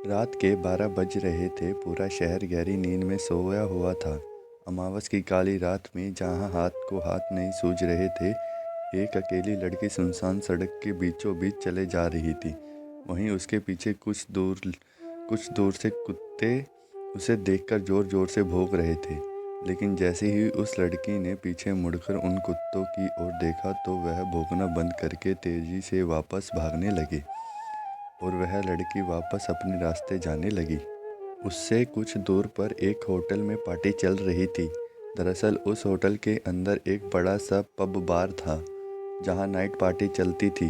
रात के 12 बज रहे थे। पूरा शहर गहरी नींद में सोया हुआ था। अमावस की काली रात में जहाँ हाथ को हाथ नहीं सूझ रहे थे, एक अकेली लड़की सुनसान सड़क के बीचों बीच चले जा रही थी। वहीं उसके पीछे कुछ दूर से कुत्ते उसे देखकर ज़ोर ज़ोर से भौंक रहे थे। लेकिन जैसे ही उस लड़की ने पीछे मुड़कर उन कुत्तों की ओर देखा तो वह भौंकना बंद करके तेज़ी से वापस भागने लगे और वह लड़की वापस अपने रास्ते जाने लगी। उससे कुछ दूर पर एक होटल में पार्टी चल रही थी। दरअसल उस होटल के अंदर एक बड़ा सा पब बार था जहां नाइट पार्टी चलती थी।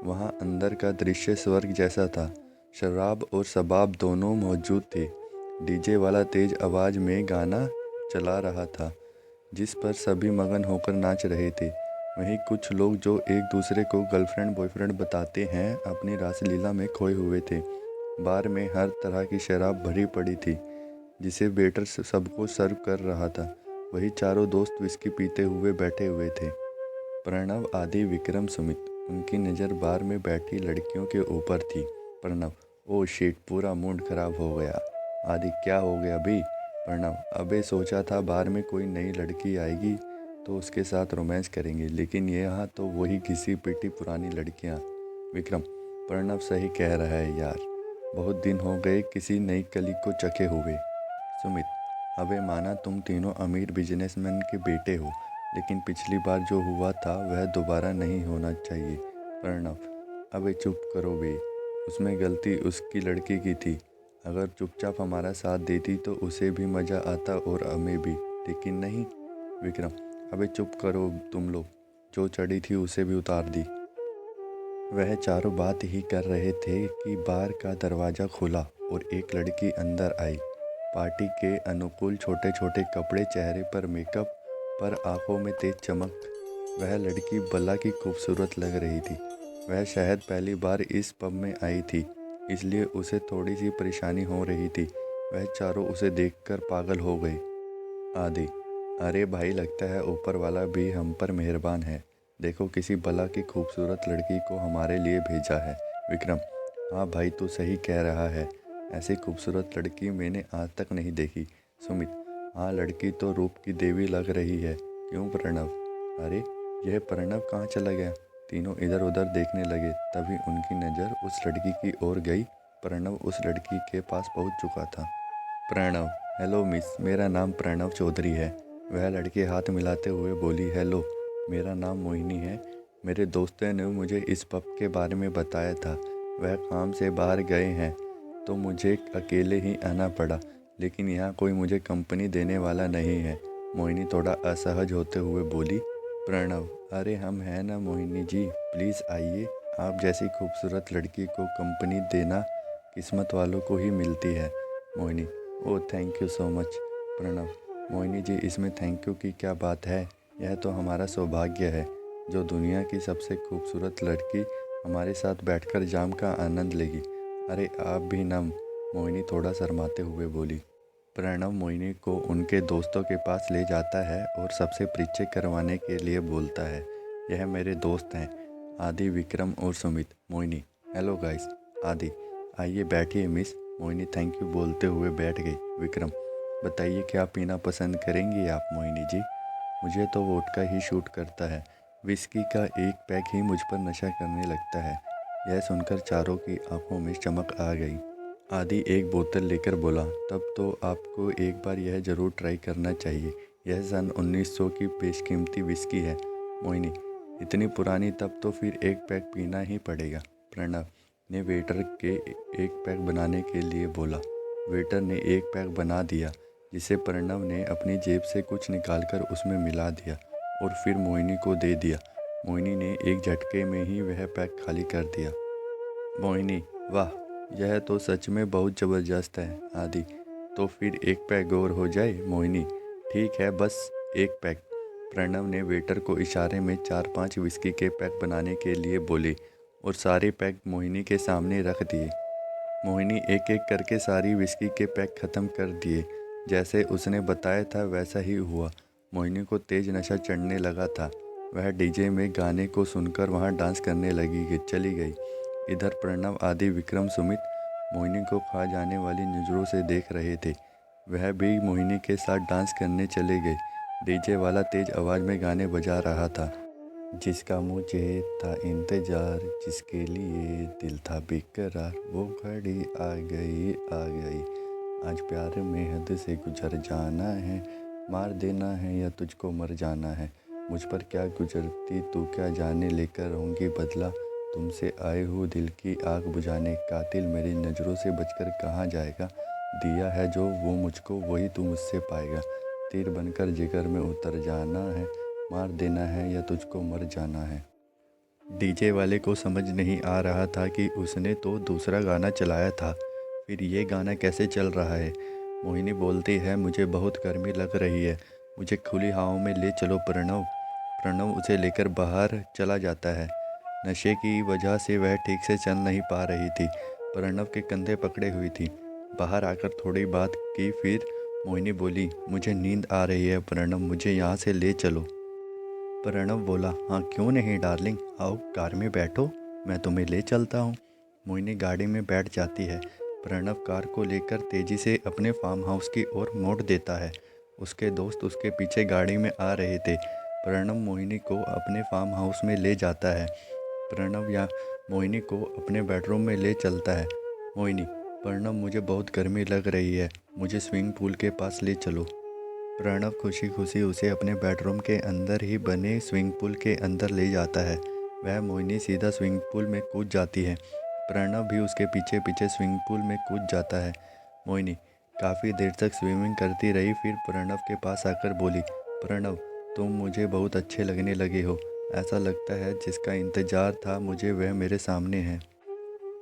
वहां अंदर का दृश्य स्वर्ग जैसा था। शराब और शबाब दोनों मौजूद थे। डीजे वाला तेज आवाज़ में गाना चला रहा था जिस पर सभी मगन होकर नाच रहे थे। वहीं कुछ लोग जो एक दूसरे को गर्लफ्रेंड बॉयफ्रेंड बताते हैं, अपनी रासलीला में खोए हुए थे। बार में हर तरह की शराब भरी पड़ी थी जिसे वेटर सबको सर्व कर रहा था। वही चारों दोस्त विस्की पीते हुए बैठे हुए थे। प्रणव, आदि, विक्रम, सुमित। उनकी नज़र बार में बैठी लड़कियों के ऊपर थी। प्रणव: ओह शिट, पूरा मूड खराब हो गया। आदि: क्या हो गया भी? प्रणव: अबे सोचा था बार में कोई नई लड़की आएगी तो उसके साथ रोमांस करेंगे, लेकिन यहाँ तो वही घिसी पिटी पुरानी लड़कियाँ। विक्रम: प्रणव सही कह रहा है यार, बहुत दिन हो गए किसी नई कली को चखे हुए। सुमित: अबे माना तुम तीनों अमीर बिजनेसमैन के बेटे हो, लेकिन पिछली बार जो हुआ था वह दोबारा नहीं होना चाहिए। प्रणव: अबे चुप करो बे, उसमें गलती उसकी लड़की की थी। अगर चुपचाप हमारा साथ देती तो उसे भी मज़ा आता और हमें भी, लेकिन नहीं। विक्रम: अबे चुप करो तुम लोग, जो चढ़ी थी उसे भी उतार दी। वह चारों बात ही कर रहे थे कि बार का दरवाज़ा खुला और एक लड़की अंदर आई। पार्टी के अनुकूल छोटे छोटे कपड़े, चेहरे पर मेकअप, पर आंखों में तेज चमक। वह लड़की बला की खूबसूरत लग रही थी। वह शायद पहली बार इस पब में आई थी, इसलिए उसे थोड़ी सी परेशानी हो रही थी। वह चारों उसे देखकर पागल हो गए। आदि: अरे भाई, लगता है ऊपर वाला भी हम पर मेहरबान है। देखो, किसी बला की खूबसूरत लड़की को हमारे लिए भेजा है। विक्रम: हाँ भाई, तू सही कह रहा है, ऐसी खूबसूरत लड़की मैंने आज तक नहीं देखी। सुमित: हाँ, लड़की तो रूप की देवी लग रही है। क्यों प्रणव? अरे, यह प्रणव कहाँ चला गया? तीनों इधर उधर देखने लगे। तभी उनकी नज़र उस लड़की की ओर गई। प्रणव उस लड़की के पास पहुँच चुका था। प्रणव: हेलो मिस, मेरा नाम प्रणव चौधरी है। वह लड़की हाथ मिलाते हुए बोली। हेलो, मेरा नाम मोहिनी है। मेरे दोस्तों ने मुझे इस पब के बारे में बताया था। वह काम से बाहर गए हैं तो मुझे अकेले ही आना पड़ा, लेकिन यहाँ कोई मुझे कंपनी देने वाला नहीं है। मोहिनी थोड़ा असहज होते हुए बोली। प्रणव: अरे हम हैं ना मोहिनी जी, प्लीज़ आइए। आप जैसी खूबसूरत लड़की को कंपनी देना किस्मत वालों को ही मिलती है। Mohini: oh thank you so much. Pranav: Mohini ji, इसमें थैंक यू की क्या बात है? यह तो हमारा सौभाग्य है जो दुनिया की सबसे खूबसूरत लड़की हमारे साथ बैठकर जाम का आनंद लेगी। अरे आप भी नम। मोहिनी थोड़ा शर्माते हुए बोली। प्रणव मोहिनी को उनके दोस्तों के पास ले जाता है और सबसे परिचय करवाने के लिए बोलता है। यह मेरे दोस्त हैं, आदि, विक्रम और सुमित। Mohini: hello guys. आदि: आइए बैठिए मिस। मोहिनी थैंक यू बोलते हुए बैठ गई। विक्रम: बताइए क्या पीना पसंद करेंगी आप मोहिनी जी? मुझे तो वोडका ही शूट करता है। विस्की का एक पैक ही मुझ पर नशा करने लगता है। यह सुनकर चारों की आंखों में चमक आ गई। आदि एक बोतल लेकर बोला। तब तो आपको एक बार यह ज़रूर ट्राई करना चाहिए। यह सन 1900 की बेशकीमती विस्की है। मोहिनी: इतनी पुरानी? तब तो फिर एक पैक पीना ही पड़ेगा। प्रणव ने वेटर के एक पैक बनाने के लिए बोला। वेटर ने एक पैक बना दिया, जिसे प्रणव ने अपनी जेब से कुछ निकालकर उसमें मिला दिया और फिर मोहिनी को दे दिया। मोहिनी ने एक झटके में ही वह पैक खाली कर दिया। मोहिनी: वाह, यह तो सच में बहुत ज़बरदस्त है। आदि: तो फिर एक पैक और हो जाए। मोहिनी: ठीक है, बस एक पैक। प्रणव ने वेटर को इशारे में 4-5 विस्की के पैक बनाने के लिए बोले और सारे पैक मोहिनी के सामने रख दिए। मोहिनी एक एक करके सारी विस्की के पैक ख़त्म कर दिए। जैसे उसने बताया था वैसा ही हुआ। मोहिनी को तेज़ नशा चढ़ने लगा था। वह डीजे में गाने को सुनकर वहां डांस करने चली गई। इधर प्रणव, आदि, विक्रम, सुमित मोहिनी को खा जाने वाली नज़रों से देख रहे थे। वह भी मोहिनी के साथ डांस करने चले गए। डीजे वाला तेज आवाज़ में गाने बजा रहा था। जिसका मुझे था इंतज़ार, जिसके लिए दिल था बेकरार, वो घड़ी आ गई आ गई। आज प्यार में हद से गुजर जाना है, मार देना है या तुझको मर जाना है। मुझ पर क्या गुजरती तू क्या जाने, लेकर रहूँगी बदला तुमसे आए हो दिल की आग बुझाने। कातिल मेरी नज़रों से बचकर कहाँ जाएगा, दिया है जो वो मुझको वही तू मुझसे पाएगा। तीर बनकर जिगर में उतर जाना है, मार देना है या तुझको मर जाना है। डीजे वाले को समझ नहीं आ रहा था कि उसने तो दूसरा गाना चलाया था, फिर ये गाना कैसे चल रहा है। मोहिनी बोलती है, मुझे बहुत गर्मी लग रही है, मुझे खुली हवाओं में ले चलो प्रणव। प्रणव उसे लेकर बाहर चला जाता है। नशे की वजह से वह ठीक से चल नहीं पा रही थी, प्रणव के कंधे पकड़े हुई थी। बाहर आकर थोड़ी बात की, फिर मोहिनी बोली, मुझे नींद आ रही है प्रणव, मुझे यहाँ से ले चलो। प्रणव बोला, हाँ क्यों नहीं डार्लिंग, आओ कार में बैठो, मैं तुम्हें ले चलता हूँ। मोहिनी गाड़ी में बैठ जाती है। प्रणव कार को लेकर तेजी से अपने फार्म हाउस की ओर मोड़ देता है। उसके दोस्त उसके पीछे गाड़ी में आ रहे थे। प्रणव मोहिनी को अपने फार्म हाउस में ले जाता है। प्रणव या मोहिनी को अपने बेडरूम में ले चलता है। मोहिनी, प्रणव मुझे बहुत गर्मी लग रही है, मुझे स्विमिंग पूल के पास ले चलो। प्रणव खुशी खुशी उसे अपने बेडरूम के अंदर ही बने स्विमिंग पूल के अंदर ले जाता है। वह मोहिनी सीधा स्विमिंग पूल में कूद जाती है। प्रणव भी उसके पीछे पीछे स्विमिंग पूल में कूद जाता है। मोहिनी काफ़ी देर तक स्विमिंग करती रही, फिर प्रणव के पास आकर बोली, प्रणव तुम मुझे बहुत अच्छे लगने लगे हो, ऐसा लगता है जिसका इंतज़ार था मुझे वह मेरे सामने है।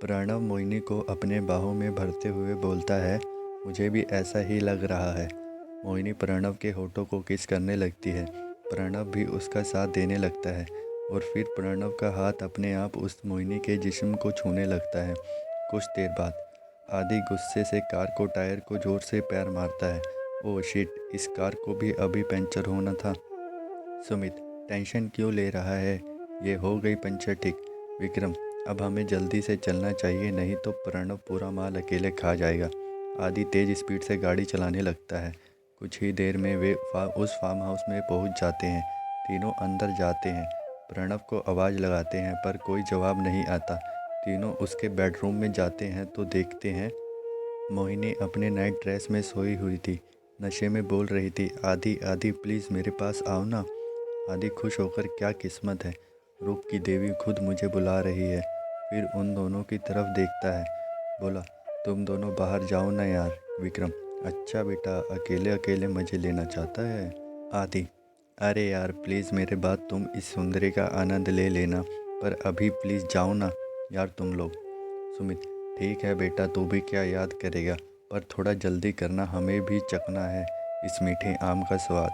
प्रणव मोहिनी को अपने बाहों में भरते हुए बोलता है, मुझे भी ऐसा ही लग रहा है। मोहिनी प्रणव के होठों को किस करने लगती है। प्रणव भी उसका साथ देने लगता है और फिर प्रणव का हाथ अपने आप उस मोहिनी के जिस्म को छूने लगता है। कुछ देर बाद आदि गुस्से से कार को टायर को ज़ोर से पैर मारता है। ओह शिट, इस कार को भी अभी पंचर होना था। सुमित, टेंशन क्यों ले रहा है, ये हो गई पंचर ठीक। विक्रम, अब हमें जल्दी से चलना चाहिए, नहीं तो प्रणव पूरा माल अकेले खा जाएगा। आदि तेज़ स्पीड से गाड़ी चलाने लगता है। कुछ ही देर में वे उस फार्म हाउस में पहुंच जाते हैं। तीनों अंदर जाते हैं। प्रणव को आवाज़ लगाते हैं पर कोई जवाब नहीं आता। तीनों उसके बेडरूम में जाते हैं तो देखते हैं मोहिनी अपने नाइट ड्रेस में सोई हुई थी, नशे में बोल रही थी, आदि आदि प्लीज़ मेरे पास आओ ना। आदि खुश होकर, क्या किस्मत है, रूप की देवी खुद मुझे बुला रही है। फिर उन दोनों की तरफ देखता है, बोला, तुम दोनों बाहर जाओ ना यार। विक्रम, अच्छा बेटा, अकेले अकेले मज़े लेना चाहता है। आदि, अरे यार प्लीज़ मेरे बात तुम इस सुंदरी का आनंद ले लेना, पर अभी प्लीज़ जाओ ना यार तुम लोग। सुमित, ठीक है बेटा, तू भी क्या याद करेगा, पर थोड़ा जल्दी करना, हमें भी चखना है इस मीठे आम का स्वाद।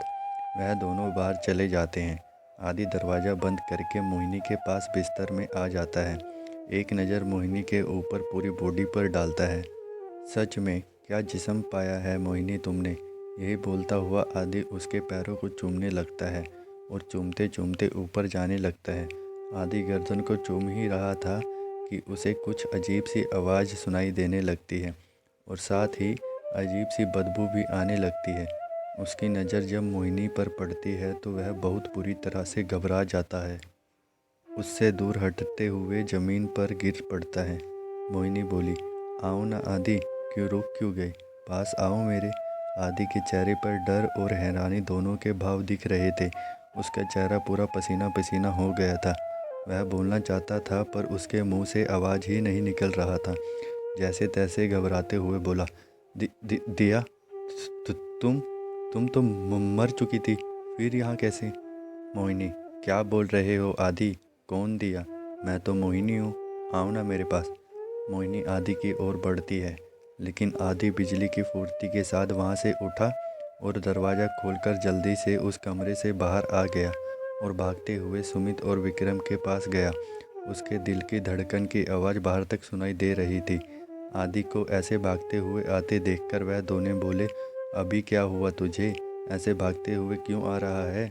वह दोनों बाहर चले जाते हैं। आदि दरवाज़ा बंद करके मोहिनी के पास बिस्तर में आ जाता है। एक नज़र मोहिनी के ऊपर पूरी बॉडी पर डालता है। सच में क्या जिस्म पाया है मोहिनी तुमने, यही बोलता हुआ आदि उसके पैरों को चूमने लगता है और चूमते चूमते ऊपर जाने लगता है। आदि गर्दन को चूम ही रहा था कि उसे कुछ अजीब सी आवाज़ सुनाई देने लगती है और साथ ही अजीब सी बदबू भी आने लगती है। उसकी नज़र जब मोहिनी पर पड़ती है तो वह बहुत बुरी तरह से घबरा जाता है। उससे दूर हटते हुए ज़मीन पर गिर पड़ता है। मोहिनी बोली, आओ ना आदि, रुक क्यों गए, पास आओ मेरे। आदि के चेहरे पर डर और हैरानी दोनों के भाव दिख रहे थे। उसका चेहरा पूरा पसीना पसीना हो गया था। वह बोलना चाहता था पर उसके मुंह से आवाज़ ही नहीं निकल रहा था। जैसे तैसे घबराते हुए बोला, दिया, तुम तो मर चुकी थी, फिर यहाँ कैसे। मोहिनी, क्या बोल रहे हो आदि, कौन दिया, मैं तो मोहिनी हूँ, आओ ना मेरे पास। मोहिनी आदि की ओर बढ़ती है, लेकिन आदि बिजली की फुर्ती के साथ वहाँ से उठा और दरवाज़ा खोलकर जल्दी से उस कमरे से बाहर आ गया और भागते हुए सुमित और विक्रम के पास गया। उसके दिल की धड़कन की आवाज़ बाहर तक सुनाई दे रही थी। आदि को ऐसे भागते हुए आते देखकर वह दोनों बोले, अभी क्या हुआ तुझे, ऐसे भागते हुए क्यों आ रहा है।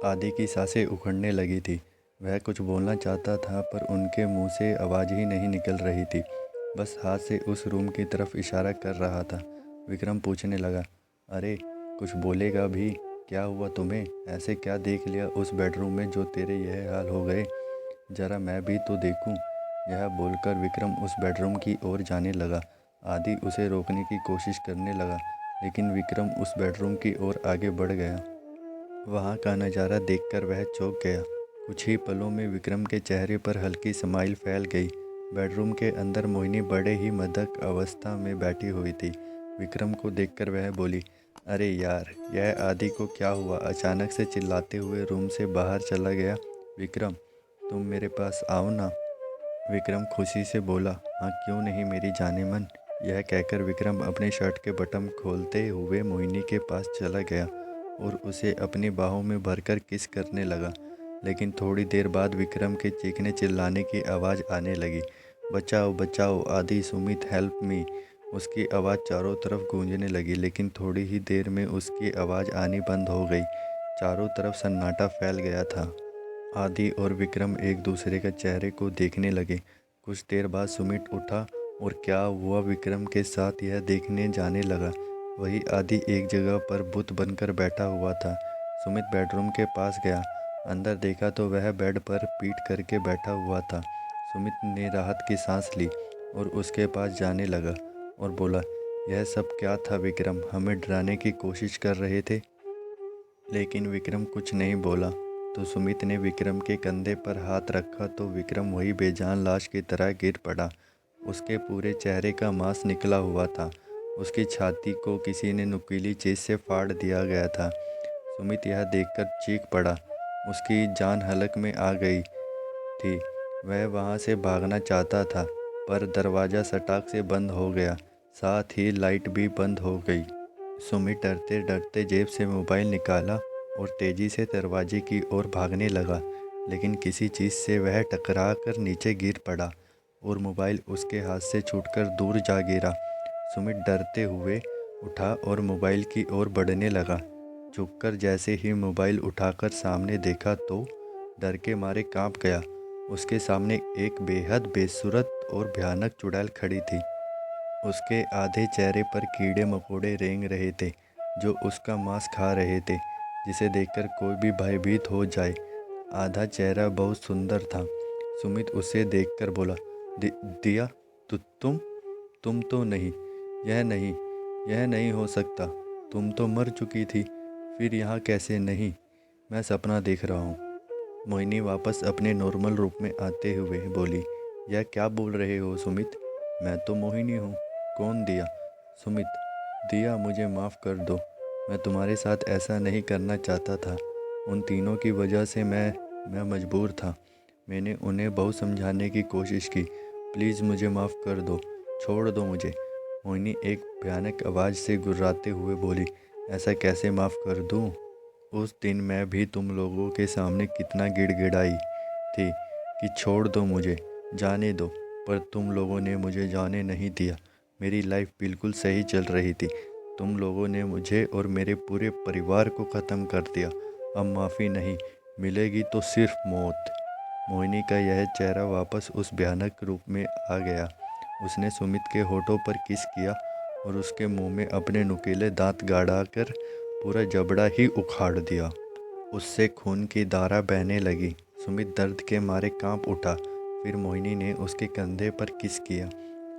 आदि की सांसें उखड़ने लगी थी। वह कुछ बोलना चाहता था पर उनके मुंह से आवाज़ ही नहीं निकल रही थी। बस हाथ से उस रूम की तरफ इशारा कर रहा था। विक्रम पूछने लगा, अरे कुछ बोलेगा भी? क्या हुआ तुम्हें? ऐसे क्या देख लिया उस बेडरूम में जो तेरे यह हाल हो गए? जरा मैं भी तो देखूं। यह बोलकर विक्रम उस बेडरूम की ओर जाने लगा। आदि उसे रोकने की कोशिश करने लगा, लेकिन विक्रम उस बेडरूम की ओर आगे बढ़ गया। वहाँ का नज़ारा देखकर वह चौंक गया। कुछ ही पलों में विक्रम के चेहरे पर हल्की स्माइल फैल गई। बेडरूम के अंदर मोहिनी बड़े ही मदक अवस्था में बैठी हुई थी। विक्रम को देखकर वह बोली, अरे यार, यह आदि को क्या हुआ? अचानक से चिल्लाते हुए रूम से बाहर चला गया। विक्रम, तुम मेरे पास आओ ना। विक्रम खुशी से बोला, हाँ क्यों नहीं मेरी जाने मन। यह कहकर विक्रम अपने शर्ट के बटन खोलते हुए मोहिनी के पास चला गया और उसे अपनी बाहों में भरकर किस करने लगा। लेकिन थोड़ी देर बाद विक्रम के चीखने चिल्लाने की आवाज़ आने लगी। बचाओ बचाओ, आदि, सुमित, हेल्प मी। उसकी आवाज़ चारों तरफ गूंजने लगी, लेकिन थोड़ी ही देर में उसकी आवाज़ आनी बंद हो गई। चारों तरफ सन्नाटा फैल गया था। आदि और विक्रम एक दूसरे के चेहरे को देखने लगे। कुछ देर बाद सुमित उठा और क्या हुआ विक्रम के साथ यह देखने जाने लगा। वही आदि एक जगह पर बुत बनकर बैठा हुआ था। सुमित बेडरूम के पास गया। अंदर देखा तो वह बेड पर पीठ करके बैठा हुआ था। सुमित ने राहत की सांस ली और उसके पास जाने लगा और बोला, यह सब क्या था विक्रम? हमें डराने की कोशिश कर रहे थे? लेकिन विक्रम कुछ नहीं बोला। तो सुमित ने विक्रम के कंधे पर हाथ रखा तो विक्रम वही बेजान लाश की तरह गिर पड़ा। उसके पूरे चेहरे का मांस निकला हुआ था। उसकी छाती को किसी ने नुकीली चीज़ से फाड़ दिया गया था। सुमित यह देखकर चीख पड़ा। उसकी जान हलक में आ गई थी। वह वहाँ से भागना चाहता था, पर दरवाज़ा सटाक से बंद हो गया। साथ ही लाइट भी बंद हो गई। सुमित डरते डरते जेब से मोबाइल निकाला और तेज़ी से दरवाजे की ओर भागने लगा, लेकिन किसी चीज़ से वह टकरा कर नीचे गिर पड़ा और मोबाइल उसके हाथ से छूटकर दूर जा गिरा। सुमित डरते हुए उठा और मोबाइल की ओर बढ़ने लगा। झुककर जैसे ही मोबाइल उठाकर सामने देखा तो डर के मारे कांप गया। उसके सामने एक बेहद बेसूरत और भयानक चुड़ैल खड़ी थी। उसके आधे चेहरे पर कीड़े मकोड़े रेंग रहे थे, जो उसका मांस खा रहे थे, जिसे देखकर कोई भी भयभीत हो जाए। आधा चेहरा बहुत सुंदर था। सुमित उसे देखकर बोला, दिया, तुम तो नहीं, यह नहीं हो सकता। तुम तो मर चुकी थी, फिर यहाँ कैसे? नहीं, मैं सपना देख रहा हूँ। मोहिनी वापस अपने नॉर्मल रूप में आते हुए बोली, यह क्या बोल रहे हो सुमित? मैं तो मोहिनी हूँ। कौन दिया? सुमित, दिया, मुझे माफ़ कर दो। मैं तुम्हारे साथ ऐसा नहीं करना चाहता था। उन तीनों की वजह से मैं मजबूर था। मैंने उन्हें बहुत समझाने की कोशिश की। प्लीज़ मुझे माफ़ कर दो, छोड़ दो मुझे। मोहिनी एक भयानक आवाज़ से गुर्राते हुए बोली, ऐसा कैसे माफ़ कर दूँ? उस दिन मैं भी तुम लोगों के सामने कितना गिड़गिड़ाई थी कि छोड़ दो मुझे, जाने दो, पर तुम लोगों ने मुझे जाने नहीं दिया। मेरी लाइफ बिल्कुल सही चल रही थी। तुम लोगों ने मुझे और मेरे पूरे परिवार को ख़त्म कर दिया। अब माफ़ी नहीं मिलेगी तो सिर्फ मौत। मोहिनी का यह चेहरा वापस उस भयानक रूप में आ गया। उसने सुमित के होठों पर किस किया और उसके मुंह में अपने नुकीले दांत गाड़ा कर पूरा जबड़ा ही उखाड़ दिया। उससे खून की धारा बहने लगी। सुमित दर्द के मारे कांप उठा। फिर मोहिनी ने उसके कंधे पर किस किया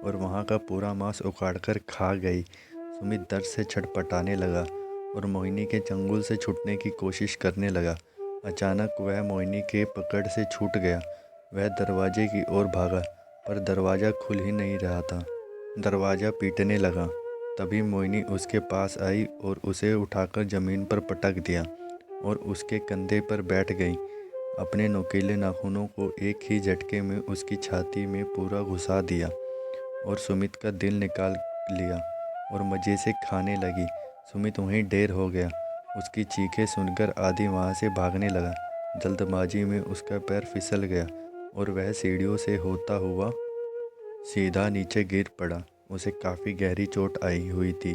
और वहाँ का पूरा मांस उखाड़कर खा गई। सुमित दर्द से छटपटाने लगा और मोहिनी के चंगुल से छूटने की कोशिश करने लगा। अचानक वह मोहिनी के पकड़ से छूट गया। वह दरवाजे की ओर भागा, पर दरवाज़ा खुल ही नहीं रहा था। दरवाज़ा पीटने लगा। तभी मोहिनी उसके पास आई और उसे उठाकर ज़मीन पर पटक दिया और उसके कंधे पर बैठ गई। अपने नुकीले नाखूनों को एक ही झटके में उसकी छाती में पूरा घुसा दिया और सुमित का दिल निकाल लिया और मज़े से खाने लगी। सुमित वहीं ढेर हो गया। उसकी चीखें सुनकर आदि वहाँ से भागने लगा। जल्दबाजी में उसका पैर फिसल गया और वह सीढ़ियों से होता हुआ सीधा नीचे गिर पड़ा। उसे काफ़ी गहरी चोट आई हुई थी,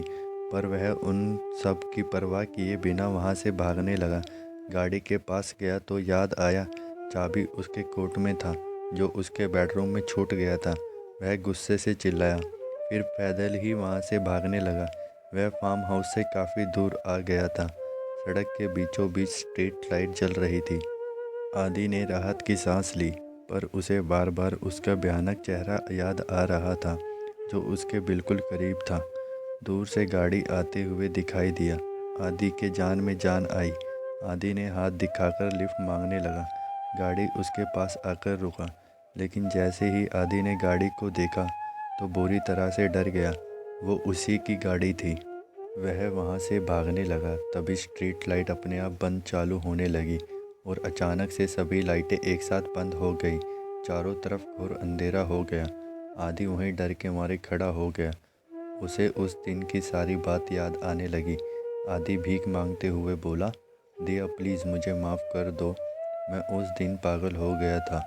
पर वह उन सब की परवाह किए बिना वहाँ से भागने लगा। गाड़ी के पास गया तो याद आया चाबी उसके कोट में था, जो उसके बेडरूम में छूट गया था। वह गुस्से से चिल्लाया, फिर पैदल ही वहाँ से भागने लगा। वह फार्म हाउस से काफ़ी दूर आ गया था। सड़क के बीचों बीच स्ट्रीट लाइट जल रही थी। आदि ने राहत की सांस ली, पर उसे बार बार उसका भयानक चेहरा याद आ रहा था, जो उसके बिल्कुल करीब था। दूर से गाड़ी आते हुए दिखाई दिया। आदि के जान में जान आई। आदि ने हाथ दिखाकर लिफ्ट मांगने लगा। गाड़ी उसके पास आकर रुका, लेकिन जैसे ही आदि ने गाड़ी को देखा तो बुरी तरह से डर गया। वो उसी की गाड़ी थी। वह वहाँ से भागने लगा। तभी स्ट्रीट लाइट अपने आप बंद चालू होने लगी और अचानक से सभी लाइटें एक साथ बंद हो गई। चारों तरफ घोर अंधेरा हो गया। आदि वहीं डर के मारे खड़ा हो गया। उसे उस दिन की सारी बात याद आने लगी। आदि भीख मांगते हुए बोला, दिया प्लीज़ मुझे माफ़ कर दो। मैं उस दिन पागल हो गया था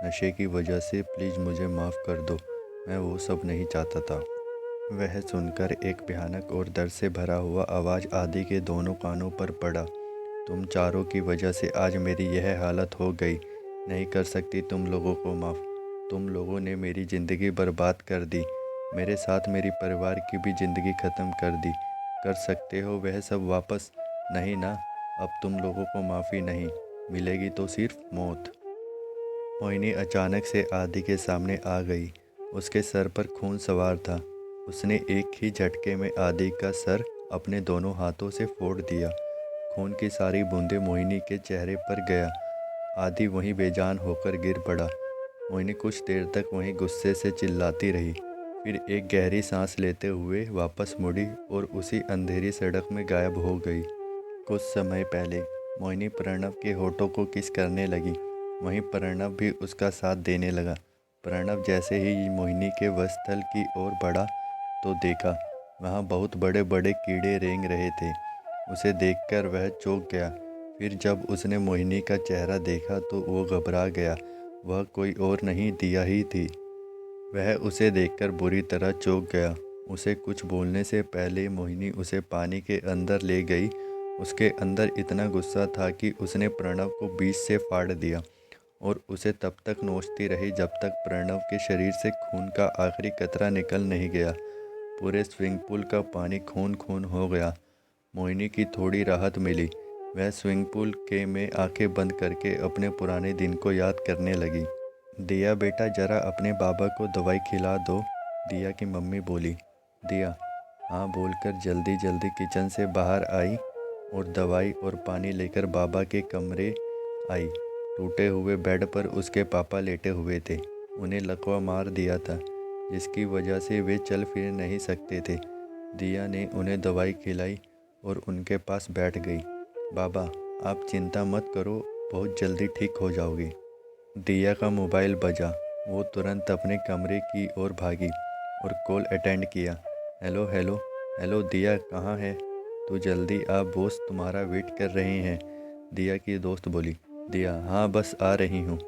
नशे की वजह से। प्लीज़ मुझे माफ़ कर दो। मैं वो सब नहीं चाहता था। वह सुनकर एक भयानक और दर्द से भरा हुआ आवाज़ आदि के दोनों कानों पर पड़ा। तुम चारों की वजह से आज मेरी यह हालत हो गई। नहीं कर सकती तुम लोगों को माफ़। तुम लोगों ने मेरी ज़िंदगी बर्बाद कर दी। मेरे साथ मेरी परिवार की भी ज़िंदगी ख़त्म कर दी। कर सकते हो वह सब वापस? नहीं ना। अब तुम लोगों को माफ़ी नहीं मिलेगी, तो सिर्फ मौत। मोहिनी अचानक से आदि के सामने आ गई। उसके सर पर खून सवार था। उसने एक ही झटके में आदि का सर अपने दोनों हाथों से फोड़ दिया। खून की सारी बूंदें मोहिनी के चेहरे पर गया। आदि वहीं बेजान होकर गिर पड़ा। मोहिनी कुछ देर तक वहीं गुस्से से चिल्लाती रही, फिर एक गहरी सांस लेते हुए वापस मुड़ी और उसी अंधेरी सड़क में गायब हो गई। कुछ समय पहले मोहिनी प्रणव के होठों को किस करने लगी। वहीं प्रणव भी उसका साथ देने लगा। प्रणव जैसे ही मोहिनी के वक्षस्थल की ओर बढ़ा तो देखा वहाँ बहुत बड़े बड़े कीड़े रेंग रहे थे। उसे देखकर वह चौंक गया। फिर जब उसने मोहिनी का चेहरा देखा तो वो घबरा गया। वह कोई और नहीं, दिया ही थी। वह उसे देखकर बुरी तरह चौंक गया। उसे कुछ बोलने से पहले मोहिनी उसे पानी के अंदर ले गई। उसके अंदर इतना गुस्सा था कि उसने प्रणव को बीच से फाड़ दिया और उसे तब तक नोचती रही जब तक प्रणव के शरीर से खून का आखिरी कतरा निकल नहीं गया। पूरे स्विमिंग पूल का पानी खून खून हो गया। मोहिनी की थोड़ी राहत मिली। वह स्विमिंग पूल के में आंखें बंद करके अपने पुराने दिन को याद करने लगी। दिया बेटा, जरा अपने बाबा को दवाई खिला दो, दिया की मम्मी बोली। दिया हाँ बोलकर जल्दी जल्दी किचन से बाहर आई और दवाई और पानी लेकर बाबा के कमरे आई। टूटे हुए बेड पर उसके पापा लेटे हुए थे। उन्हें लकवा मार दिया था, जिसकी वजह से वे चल फिर नहीं सकते थे। दिया ने उन्हें दवाई खिलाई और उनके पास बैठ गई। बाबा, आप चिंता मत करो, बहुत जल्दी ठीक हो जाओगे। दिया का मोबाइल बजा। वो तुरंत अपने कमरे की ओर भागी और कॉल अटेंड किया। हेलो हेलो हेलो दिया, कहाँ है तू? जल्दी आ, बॉस तुम्हारा वेट कर रहे हैं, दिया की दोस्त बोली। दिया हाँ बस आ रही हूँ।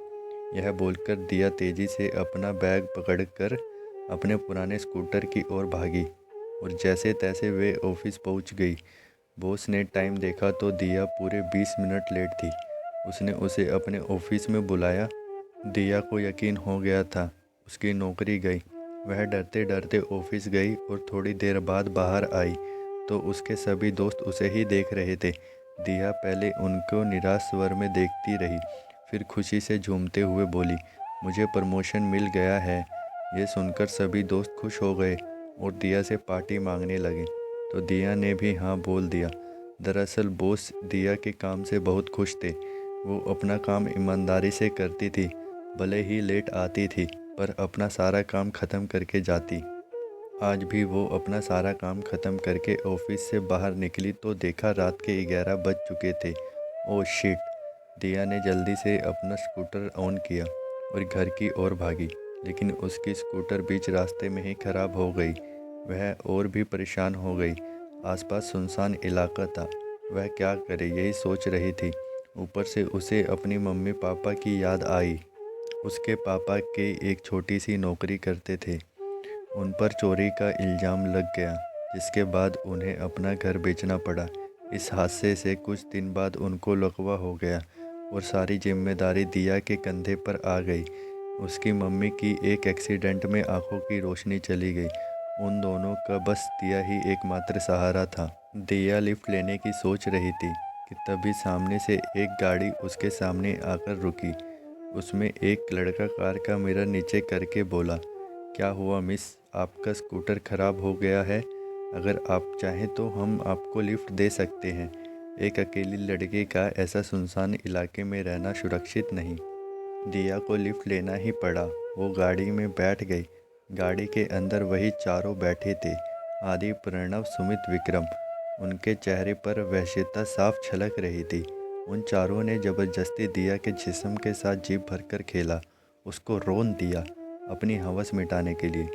यह बोलकर दिया तेज़ी से अपना बैग पकड़कर अपने पुराने स्कूटर की ओर भागी और जैसे तैसे वे ऑफिस पहुँच गई। बॉस ने टाइम देखा तो दिया पूरे 20 मिनट लेट थी। उसने उसे अपने ऑफिस में बुलाया। दिया को यकीन हो गया था उसकी नौकरी गई। वह डरते डरते ऑफिस गई और थोड़ी देर बाद बाहर आई तो उसके सभी दोस्त उसे ही देख रहे थे। दिया पहले उनको निराश स्वर में देखती रही, फिर खुशी से झूमते हुए बोली, मुझे प्रमोशन मिल गया है। ये सुनकर सभी दोस्त खुश हो गए और दिया से पार्टी मांगने लगे तो दिया ने भी हाँ बोल दिया। दरअसल बॉस दिया के काम से बहुत खुश थे। वो अपना काम ईमानदारी से करती थी, भले ही लेट आती थी पर अपना सारा काम ख़त्म करके जाती। आज भी वो अपना सारा काम ख़त्म करके ऑफिस से बाहर निकली तो देखा रात के 11 बज चुके थे। Oh shit! दिया ने जल्दी से अपना स्कूटर ऑन किया और घर की ओर भागी, लेकिन उसकी स्कूटर बीच रास्ते में ही ख़राब हो गई। वह और भी परेशान हो गई। आसपास सुनसान इलाका था। वह क्या करे यही सोच रही थी। ऊपर से उसे अपनी मम्मी पापा की याद आई। उसके पापा के एक छोटी सी नौकरी करते थे। उन पर चोरी का इल्ज़ाम लग गया, जिसके बाद उन्हें अपना घर बेचना पड़ा। इस हादसे से कुछ दिन बाद उनको लकवा हो गया और सारी जिम्मेदारी दिया के कंधे पर आ गई। उसकी मम्मी की एक एक्सीडेंट में आंखों की रोशनी चली गई। उन दोनों का बस दिया ही एकमात्र सहारा था। दिया लिफ्ट लेने की सोच रही थी कि तभी सामने से एक गाड़ी उसके सामने आकर रुकी। उसमें एक लड़का कार का मिरर नीचे करके बोला, क्या हुआ मिस, आपका स्कूटर खराब हो गया है? अगर आप चाहें तो हम आपको लिफ्ट दे सकते हैं। एक अकेली लड़की का ऐसा सुनसान इलाके में रहना सुरक्षित नहीं। दिया को लिफ्ट लेना ही पड़ा। वो गाड़ी में बैठ गई। गाड़ी के अंदर वही चारों बैठे थे, आदि, प्रणव, सुमित, विक्रम। उनके चेहरे पर वहशत साफ झलक रही थी। उन चारों ने जबरदस्ती दिया के जिस्म के साथ जी भरकर खेला, उसको रोन दिया अपनी हवस मिटाने के लिए।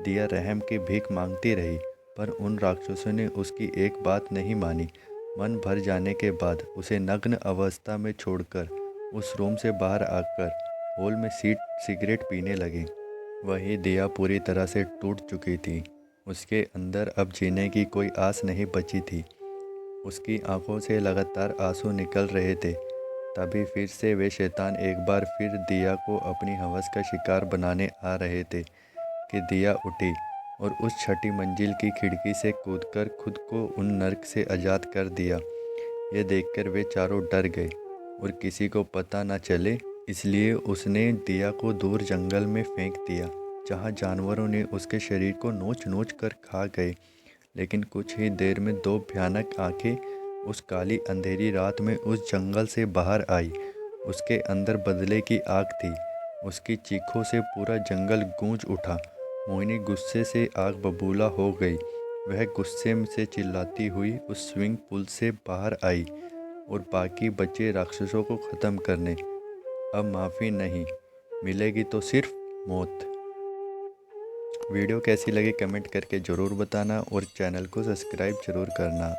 दिया रहम की भीख मांगती रही, पर उन राक्षसों ने उसकी एक बात नहीं मानी। मन भर जाने के बाद उसे नग्न अवस्था में छोड़कर उस रूम से बाहर आकर हॉल में सिगरेट पीने लगे। वही दिया पूरी तरह से टूट चुकी थी। उसके अंदर अब जीने की कोई आस नहीं बची थी। उसकी आंखों से लगातार आंसू निकल रहे थे। तभी फिर से वे शैतान एक बार फिर दिया को अपनी हवस का शिकार बनाने आ रहे थे कि दिया उठी और उस छठी मंजिल की खिड़की से कूदकर खुद को उन नर्क से आज़ाद कर दिया। ये देखकर वे चारों डर गए और किसी को पता न चले, इसलिए उसने दिया को दूर जंगल में फेंक दिया, जहाँ जानवरों ने उसके शरीर को नोच नोच कर खा गए। लेकिन कुछ ही देर में दो भयानक आंखें उस काली अंधेरी रात में उस जंगल से बाहर आई। उसके अंदर बदले की आग थी। उसकी चीखों से पूरा जंगल गूंज उठा। मोहिनी गुस्से से आग बबूला हो गई। वह गुस्से से चिल्लाती हुई उस स्विमिंग पूल से बाहर आई और बाकी बचे राक्षसों को ख़त्म करने। अब माफ़ी नहीं मिलेगी तो सिर्फ मौत। वीडियो कैसी लगी कमेंट करके ज़रूर बताना और चैनल को सब्सक्राइब ज़रूर करना।